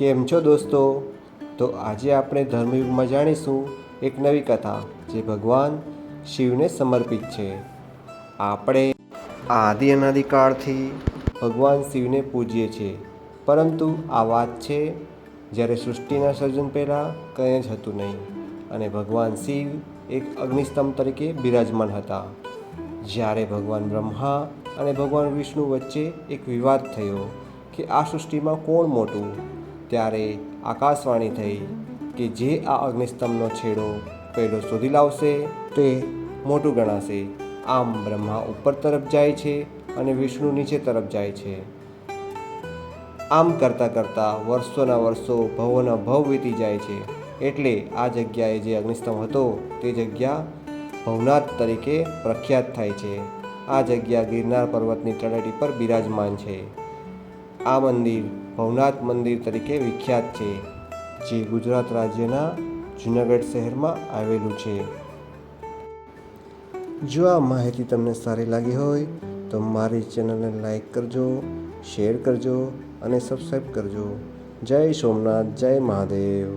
કેમ છો દોસ્તો? તો આજે આપણે ધર્મયુગમાં જાણીશું એક નવી કથા જે ભગવાન શિવને સમર્પિત છે. આપણે આદિ અનાદિકાળથી ભગવાન શિવને પૂજીએ છીએ, પરંતુ આ વાત છે જ્યારે સૃષ્ટિના સર્જન પહેલાં કંઈ જ હતું નહીં અને ભગવાન શિવ એક અગ્નિસ્તંભ તરીકે બિરાજમાન હતા. જ્યારે ભગવાન બ્રહ્મા અને ભગવાન વિષ્ણુ વચ્ચે એક વિવાદ થયો કે આ સૃષ્ટિમાં કોણ મોટું, ત્યારે આકાશવાણી થઈ કે જે આ અગ્નિસ્તંભનો છેડો પહેલો શોધી લાવશે તે મોટું ગણાશે. આમ બ્રહ્મા ઉપર તરફ જાય છે અને વિષ્ણુ નીચે તરફ જાય છે. આમ કરતાં કરતાં વર્ષોના વર્ષો, ભવોના ભવ વીતી જાય છે. એટલે આ જગ્યાએ જે અગ્નિસ્તંભ હતો તે જગ્યા ભવનાથ તરીકે પ્રખ્યાત થાય છે. આ જગ્યા ગિરનાર પર્વતની તળેટી પર બિરાજમાન છે. આ મંદિર ભવનાથ મંદિર તરીકે વિખ્યાત છે, જે ગુજરાત રાજ્યના જૂનાગઢ શહેરમાં આવેલું છે. જો આ માહિતી તમને સારી લાગી હોય તો મારી ચેનલને લાઈક કરજો, શેર કરજો અને સબસ્ક્રાઈબ કરજો. જય સોમનાથ, જય મહાદેવ.